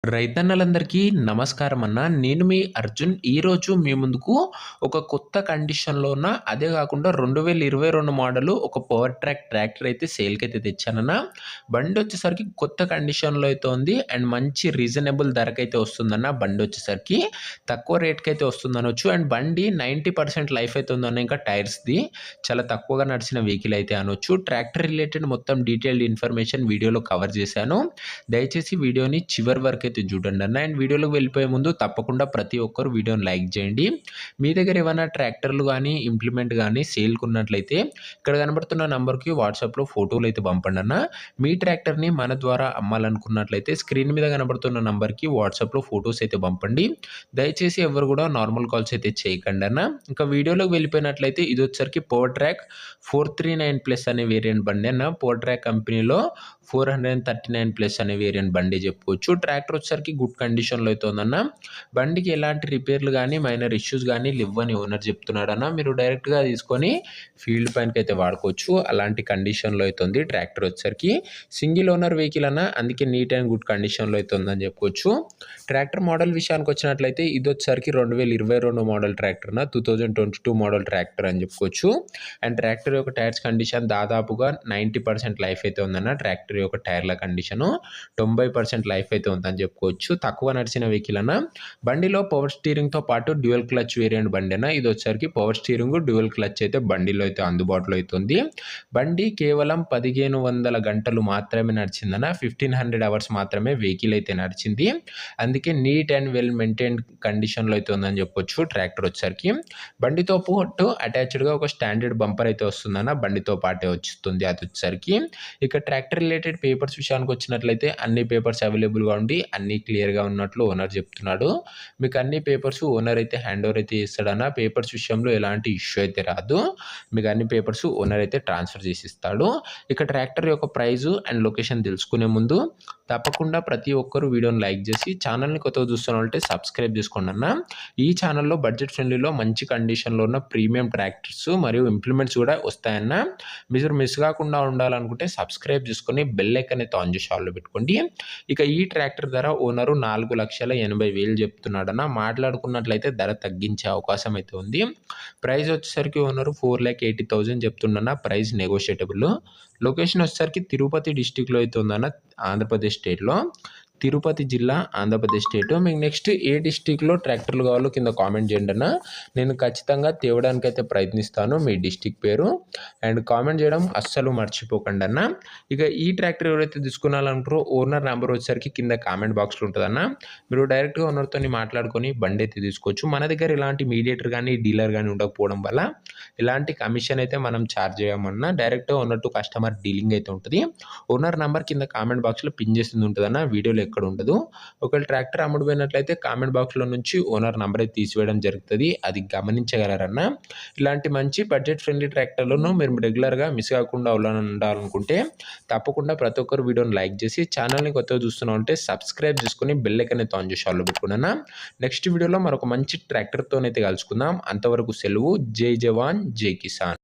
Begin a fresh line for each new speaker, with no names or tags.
రైతన్నలందరికీ నమస్కారం అన్న. నేను మీ అర్జున్. ఈరోజు మీ ముందుకు ఒక కొత్త కండిషన్‌లో ఉన్న అదే కాకుండా 2022 మోడలు ఒక పవర్ ట్రాక్ ట్రాక్టర్ అయితే సేల్‌కైతే తెచ్చానన్న. బండొచ్చేసరికి కొత్త కండిషన్‌లో అయితే ఉంది. అండ్ మంచి రీజనబుల్ ధరకైతే వస్తుందన్న. బండొచ్చేసరికి తక్కువ రేట్‌కైతే వస్తుందనొచ్చు. అండ్ బండి 90% లైఫ్ అయితే ఉందన్న. ఇంకా టైర్స్‌ది చాలా తక్కువగా నడిచిన వెహికల్ అయితే అనొచ్చు. ట్రాక్టర్ రిలేటెడ్ మొత్తం డీటెయిల్డ్ ఇన్ఫర్మేషన్ వీడియోలో కవర్ చేశాను. దయచేసి వీడియోని చివరి వరకు అయితే చూడండి అన్న. అండ్ వీడియోలోకి వెళ్ళిపోయే ముందు తప్పకుండా ప్రతి ఒక్కరు వీడియోని లైక్ చేయండి. మీ దగ్గర ఏమైనా ట్రాక్టర్లు కానీ ఇంప్లిమెంట్ కానీ సేల్కి ఉన్నట్లయితే ఇక్కడ కనబడుతున్న నంబర్కి వాట్సాప్లో ఫోటోలు అయితే పంపండి అన్న. మీ ట్రాక్టర్ని మన ద్వారా అమ్మాలనుకున్నట్లయితే స్క్రీన్ మీద కనబడుతున్న నంబర్కి వాట్సాప్లో ఫొటోస్ అయితే పంపండి. దయచేసి ఎవరు కూడా నార్మల్ కాల్స్ అయితే చేయకండి అన్న. ఇంకా వీడియోలోకి వెళ్ళిపోయినట్లయితే ఇది వచ్చరికి పవర్ ట్రాక్ 439 అనే వేరియంట్ బండి అన్న. పవర్ ట్రాక్ కంపెనీలో 439 అనే వేరియంట్ బండి చెప్పుకోవచ్చు. ట్రాక్టర్ వచ్చేసరికి గుడ్ కండిషన్‌లో అయితే ఉందన్న. బండికి ఎలాంటి రిపేర్లు గానీ, మైనర్ ఇష్యూస్ గానీ లెవ్వని ఓనర్ చెప్తున్నాడన్న. మీరు డైరెక్ట్‌గా తీసుకొని ఫీల్డ్ పనికైతే వాడుకోవచ్చు. అలాంటి కండిషన్‌లో అయితే ఉంది ట్రాక్టర్ వచ్చేసరికి. సింగిల్ ఓనర్ వెహికల్ అన్న. అందుకే నీట్ అండ్ గుడ్ కండిషన్‌లో అయితే ఉందని చెప్పుకోవచ్చు. ట్రాక్టర్ మోడల్ విషయానికి వచ్చినట్లయితే ఇది వచ్చేసరికి 2022 మోడల్ ట్రాక్టర్ అన్న. 2022 మోడల్ ట్రాక్టర్ అని చెప్పుకోవచ్చు. అండ్ ట్రాక్టర్ యొక్క టైర్స్ కండిషన్ దాదాపుగా 90% లైఫ్ అయితే ఉందన్న. ట్రాక్టర్ యొక్క టైర్ల కండిషను 90% లైఫ్ అయితే ఉందని చెప్పుకోవచ్చు. తక్కువ నడిచిన వెహికల్ అన్న. బండిలో పవర్ స్టీరింగ్‌తో పాటు డ్యూయల్ క్లచ్ వేరియంట్ బండి అన్న. ఇది వచ్చేసరికి పవర్ స్టీరింగ్, డ్యూయల్ క్లచ్ అయితే బండిలో అయితే అందుబాటులో అయితే ఉంది. బండి కేవలం 1500 గంటలు మాత్రమే నడిచిందన్న. 1500 అవర్స్ మాత్రమే వెహికల్ అయితే నడిచింది. అందుకే నీట్ అండ్ వెల్ మెయింటైన్డ్ కండిషన్‌లో అయితే ఉందని చెప్పొచ్చు ట్రాక్టర్ వచ్చేసరికి. బండితో పాటు అటాచ్డ్‌గా ఒక స్టాండర్డ్ బంపర్ అయితే వస్తుందన్న. బండితో పాటే వస్తుంది అది వచ్చేసరికి. ఇక ట్రాక్టర్ రిలేటెడ్ పేపర్స్ విషయానికి వచ్చినట్లయితే అన్ని పేపర్స్ అవైలబుల్‌గా ఉండి అన్నీ క్లియర్‌గా ఉన్నట్లు ఓనర్ చెప్తున్నాడు. మీకు అన్ని పేపర్స్ ఓనర్ అయితే హ్యాండ్ ఓవర్ అయితే చేస్తాడన్న. పేపర్స్ విషయంలో ఎలాంటి ఇష్యూ అయితే రాదు. మీకు అన్ని పేపర్స్ ఓనర్ అయితే ట్రాన్స్‌ఫర్ చేసి ఇస్తాడు. ఇక ట్రాక్టర్ యొక్క ప్రైజు అండ్ లొకేషన్ తెలుసుకునే ముందు తప్పకుండా ప్రతి ఒక్కరు వీడియోని లైక్ చేసి ఛానల్‌ని కొత్తగా చూస్తున్నట్లయితే సబ్స్క్రైబ్ చేసుకోండి అన్న. ఈ ఛానల్‌లో బడ్జెట్ ఫ్రెండ్లీలో మంచి కండిషన్‌లో ఉన్న ప్రీమియం ట్రాక్టర్స్ మరియు ఇంప్లిమెంట్స్ కూడా వస్తాయన్న. మీరు మిస్ కాకుండా ఉండాలనుకుంటే సబ్స్క్రైబ్ చేసుకొని బెల్ ఐకాన్ అయితే ఆన్ చేసి ఆన్‌లో పెట్టుకోండి. ఇక ఈ ట్రాక్టర్ ధర ఓనరు 4,80,000 చెప్తున్నాడన్న. మాట్లాడుకున్నట్లయితే ధర తగ్గించే అవకాశం అయితే ఉంది. ప్రైస్ వచ్చేసరికి ఓనరు 4,80,000 చెప్తుండన్న. ప్రైస్ నెగోషియేటబుల్. లొకేషన్ వచ్చేసరికి తిరుపతి డిస్ట్రిక్ట్‌లో అయితే ఉందన్న. ఆంధ్రప్రదేశ్ స్టేట్‌లో. తిరుపతి జిల్లా, ఆంధ్రప్రదేశ్ స్టేట్. మీకు నెక్స్ట్ ఏ డిస్ట్రిక్ట్‌లో ట్రాక్టర్లు కావాలో కింద కామెంట్ చేయండి అన్న. నేను ఖచ్చితంగా తేవడానికైతే ప్రయత్నిస్తాను మీ డిస్ట్రిక్ట్ పేరు. అండ్ కామెంట్ చేయడం అస్సలు మర్చిపోకండి అన్న. ఇక ఈ ట్రాక్టర్ ఎవరైతే తీసుకోవాలనుకుంటారో ఓనర్ నెంబర్ వచ్చేసరికి కింద కామెంట్ బాక్స్‌లో ఉంటదన్న. మీరు డైరెక్ట్‌గా ఓనర్‌తోని మాట్లాడుకొని బండి అయితే తీసుకోవచ్చు. మన దగ్గర ఎలాంటి మీడియేటర్ గానీ, డీలర్ గానీ ఉండకపోవడం వల్ల ఎలాంటి కమిషన్ అయితే మనం చార్జ్ చేయమన్నా. డైరెక్ట్‌గా ఓనర్ టు కస్టమర్ డీలింగ్ అయితే ఉంటది. ఓనర్ నంబర్ కింద కామెంట్ బాక్స్‌లో పిన్ చేసింది ఉంటదన్న. వీడియోలో ఎక్కడ ఉండదు. ఒకవేళ ట్రాక్టర్ అమ్ముడుపోయినట్లయితే కామెంట్ బాక్స్‌లో నుంచి ఓనర్ నంబర్ అయితే తీసివేయడం జరుగుతది. అది గమనించగలరన్న. ఇలాంటి మంచి బడ్జెట్ ఫ్రెండ్లీ ట్రాక్టర్లను మీరు రెగ్యులర్‌గా మిస్ కాకుండా ఉండాలనుకుంటే తప్పకుండా ప్రతి ఒక్కరు వీడియోని లైక్ చేసి ఛానల్‌ని కొత్తగా చూస్తున్నామంటే సబ్స్క్రైబ్ చేసుకొని బెల్ ఐకాన్ అయితే ఆన్ చేసి ఆన్‌లో పెట్టుకోండి. నెక్స్ట్ వీడియోలో మరొక మంచి ట్రాక్టర్‌తోనైతే కలుసుకుందాం. అంతవరకు సెలవు. జై జవాన్, జై కిసాన్.